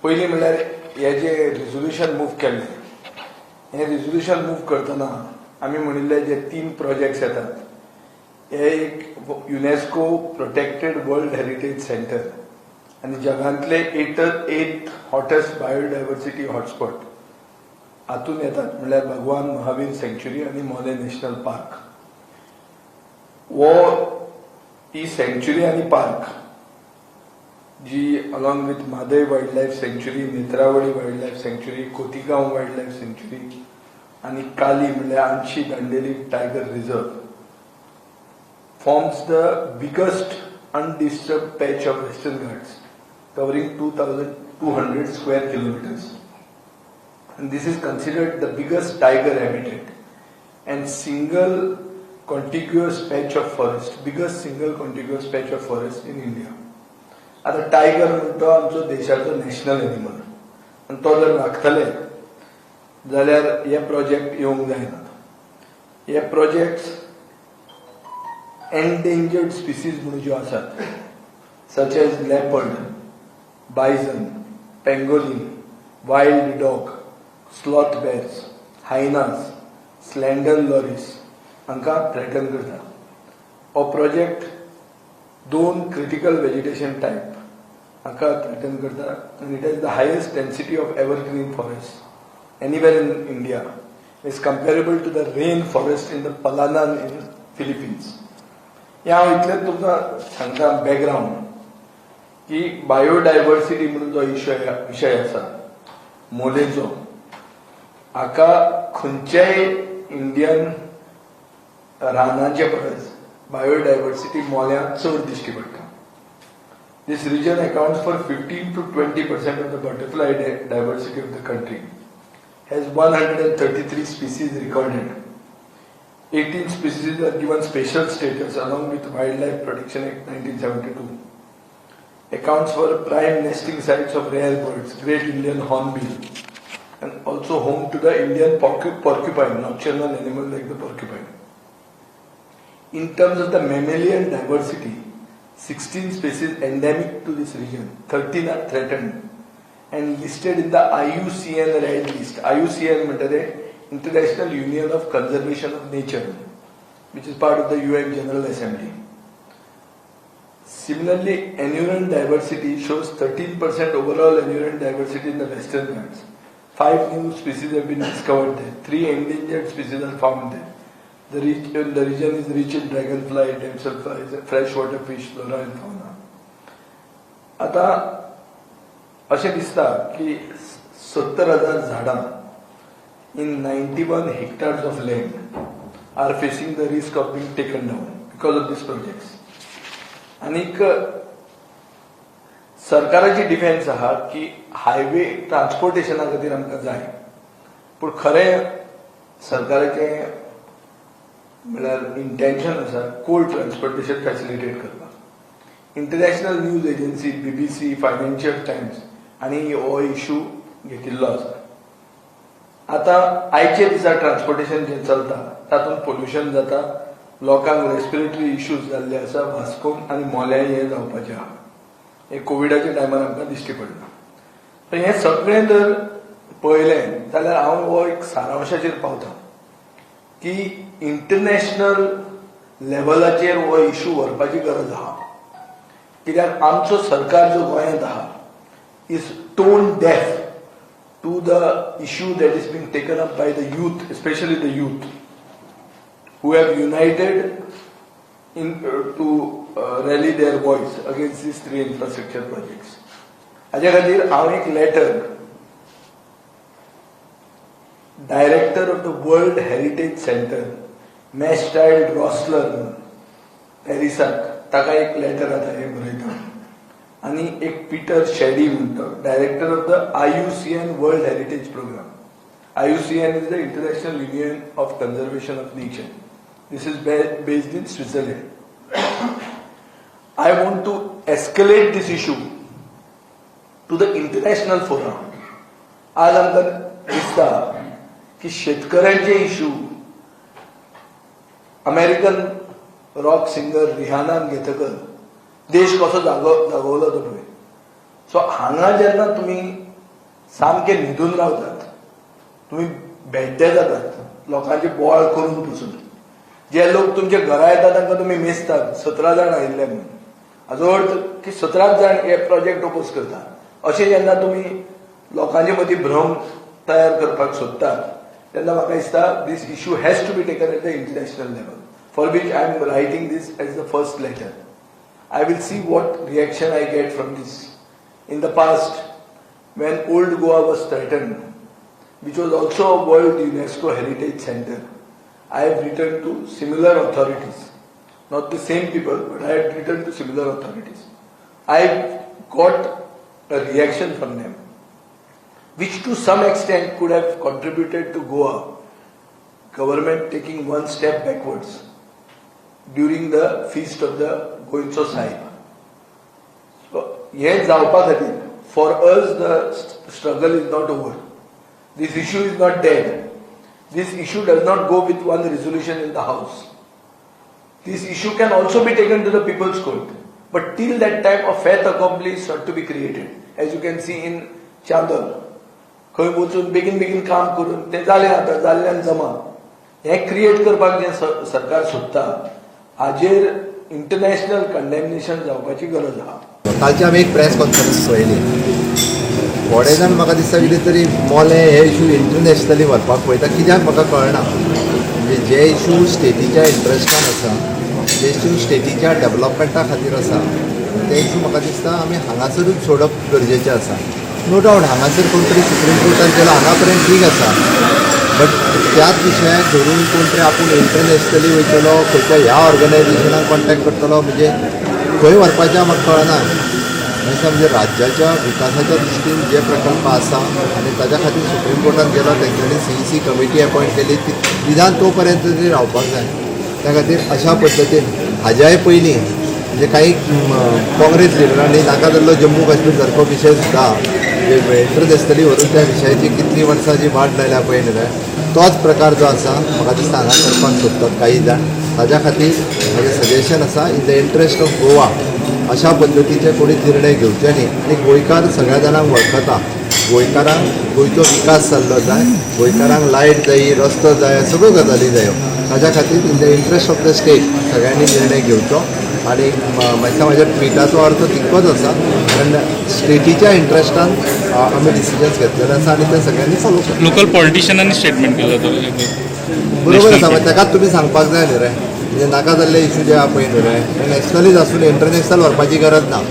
पयलीं म्हणल्यार हे जे रिझोल्युशन मूव केल्लें, हे रिझोल्युशन मूव करतना आमी म्हणिल्ले जे 3 प्रोजेक्ट्स येतात, हे एक UNESCO protected world Heritage centre आनी जगांतले 8th हॉटेस्ट बायोडायवर्सिटी हॉटस्पॉट हातून येतात, म्हणल्यार भगवान महावीर सँक्च्युरी आनी मोले नॅशनल पार्क. ही सँक्च्युरी आनी पार्क जी along with Mhadei wildlife sanctuary, Netravali wildlife sanctuary, Khotigao wildlife sanctuary आनी काली म्हणल्यार Anshi Dandeli tiger reserve forms the biggest undisturbed patch of Western Ghats, covering 2,200 square kilometers. And this is considered the biggest tiger habitat and single contiguous patch of forest, biggest single contiguous patch of forest in India. आता tiger म्हणतो आमचो देशाचो national animal आनी तो जर राखतले जाल्यार हे project येवंक जायना. हे प्रोजेक्ट्स endangered species म्हणून ज्यो आसात, such as leopard, bison, pangolin, wild dog, sloth bears, hyenas, slender loris हांकां थ्रेटन करता. हो प्रोजेक्ट 2 critical vegetation type हांकां थ्रेटन करता and it has the highest density of evergreen forests anywhere in India. It is comparable to the rain forest in the Palanan in Philippines. हांव इतलेंच तुमकां सांगता background की biodiversity म्हणून जो विशय आसा मोलेचो, हाका खंयच्याय इंडियन रानाचे परस बायोडायवर्सिटी मोल्यांत चड दिश्टी पडटा. This region accounts for 15 to 20% of the butterfly diversity of the country. Has 133 species recorded. 18 species are given special status along with Wildlife Protection Act 1972. Accounts for prime nesting sites of rare birds, great Indian hornbill, and also home to the Indian porcupine, nocturnal animal like the porcupine. In terms of the mammalian diversity, 16 species endemic to this region, 13 are threatened and listed in the IUCN Red List. IUCN means International Union of Conservation of Nature, which is part of the UN General Assembly. Similarly, anurine diversity shows 13% overall anurine diversity in the Western Ghats. 5 new species have been discovered there. 3 endangered species are found there. The region is rich in dragonfly, damselflies, freshwater fish, flora and fauna. आता अशें दिसता की 70,000 झाडां in 91 hectares of land are facing the risk of being taken down because of these projects. आनीक सरकाराची defence आहा की highway ट्रान्सपोर्टेशना खातीर आमकां जाय, पूण खरें सरकाराचे म्हळ्यार इंटेन्शन आसा कोल्ड ट्रान्सपोर्टेशन फॅसिलिटेट करपाक. International news agency BBC, financial Times आनी हो इश्यू घेतिल्लो आसा. आता आयचे दिसा ट्रान्सपोर्टेशन जे चलता तातूंत पोल्युशन जाता, लोकांक रेस्पिरेटरी इश्यूज जाल्ले आसा, वास्कोन आनी मोल्याय हे जावपाचे आहा. हे कोविडाच्या टायमार आमकां दिश्टी पडना. तर हे सगळें जर पळयलें जाल्यार हांव हो एक सारांशाचेर पावता की इंटरनॅशनल लेवलाचेर हो इश्यू व्हरपाची गरज आहा. कित्याक आमचो सरकार जो गोंयांत आहा is tone deaf to the issue that is being taken up by the youth, especially the youth, who have united to rally their voice against these 3 infrastructure projects. हाजे खातीर हांव एक letter director of the World Heritage Centre Mechtild Rossler पॅरिसाक ताका एक letter आता हे बरयता. आणि एक पीटर शेडी म्हणतो director of the IUCN world heritage programme. IUCN is the International Union of Conservation of Nature. This is based in Switzerland. I want to escalate this issue to the international forum. आज आमकां दिसता की शेतकऱ्यांचे issue American rock singer रिहानान घेतकर देश कसो जागवलो तो पळय. So हांगा जेन्ना तुमी सामके न्हिदून रावतात, तुम्ही बेड्डे जातात लोकांचे बोवाळ करून पसून. जे लोक तुमच्या घरा येतात तांकां तुम्ही मेजतात 17 जाण आयिल्ले म्हणून. हाचो अर्थ की 17 जाण हे प्रोजेक्ट ओपोज करता. अशें जेन्ना तुम्ही लोकांचे मदीं भ्रम तयार करपाक सोदतात तेन्ना म्हाका दिसता this issue has to be taken at the international level, for which I am writing this as the first letter. I will see what reaction I get from this. In the past, when Old Goa was threatened, which was also a World UNESCO Heritage Center, I have written to similar authorities. Not the same people, but I have written to similar authorities. I got a reaction from them, which to some extent could have contributed to Goa government taking one step backwards during the feast of the Goincho Sahib. So, हे जावपा खातीर for us the struggle is not over. This issue is not dead. This issue does not go with one resolution in the House. This issue can also be taken to the People's Court. But till that time, a fait accompli has to be created. As you can see in Chandol. खंय वचून बेगीन काम करून ते जालें आतां, जाल्ल्यान जमा. हे क्रिएट करपाक जे सरकार सोदता हाजेर इंटरनॅशनल कंडेमनेशन जावपाची गरज आहा. कालची आमी एक प्रेस कॉन्फरन्स पळयली. थोडे जाण म्हाका दिसता कितें तरी मोले हे इशू इंटरनॅशनली व्हरपाक पळयता. कित्याक म्हाका कळना, म्हणजे जे इशू स्टेटीच्या इंट्रस्टान आसा, जे इशू स्टेटीच्या डेव्हलपमेंटा खातीर आसा, ते इशू म्हाका दिसता आमी हांगासरूच सोडप गरजेचें आसा. नो डावट हांगासर कोण तरी सुप्रीम कोर्टान केला, हांगा पर्यंत ठीक आसा. बट त्याच विशयाक धरून कोण तरी आपूण इंटरनॅशनली वयतलो, खंयच्या ह्या ऑर्गनायझेशनाक कॉन्टॅक्ट करतलो, म्हणजे खंय व्हरपाचें म्हाका कळना. म्हणजे राज्याच्या विकासाच्या दृश्टीन जे प्रकल्प आसा आनी ताच्या खातीर सुप्रीम कोर्टान गेलो, तेंच्यांनी CEC कमिटी अपॉयंट केली, निदान तो पर्यंत तरी रावपाक जाय. त्या खातीर अशा पद्दतीन हाज्याय पयलीं म्हणजे काही काँग्रेस लिडरांनी नाका जाल्लो जम्मू काश्मीर सारको विशय सुद्दां इंटरनॅशनली व्हरून त्या विशयाची कितलीं वर्सां जी वाट लायल्या पळय न्हय, तोच प्रकार जो आसा म्हाका दिसता हांगा करपाक सोदतात काही जाण. ताच्या खातीर म्हजें सजेशन आसा, in the interest of Goa अशा पद्दतीचे कोणी निर्णय घेवचे न्ही. आनी गोंयकार सगळ्या जाणांक वळखता, गोंयकारांक गोंयचो विकास जाल्लो जाय, गोंयकारांक लायट जायी, रस्तो जाय, सगळ्यो गजाली जायो. ताच्या खातीर in the interest of the state सगळ्यांनी निर्णय घेवचो. आणि म्हाज्या ट्विटाचो अर्थ तितकोच आसा, कारण स्टेटीच्या इंट्रस्टान आमी डिसिजन्स घेतलेले आसा आनी ते सगळ्यांनी फॉलो करता. लोकल पॉलिटिशियनांनी स्टेटमेंट केलं बरोबर आसा, मागीर ताकाच तुमी सांगपाक जाय न्ही रे. म्हणजे नाका जाल्ले इशू जे आहा पळय न्ही रे, नॅशनलीच आसून इंटरनॅशनल व्हरपाची गरज ना.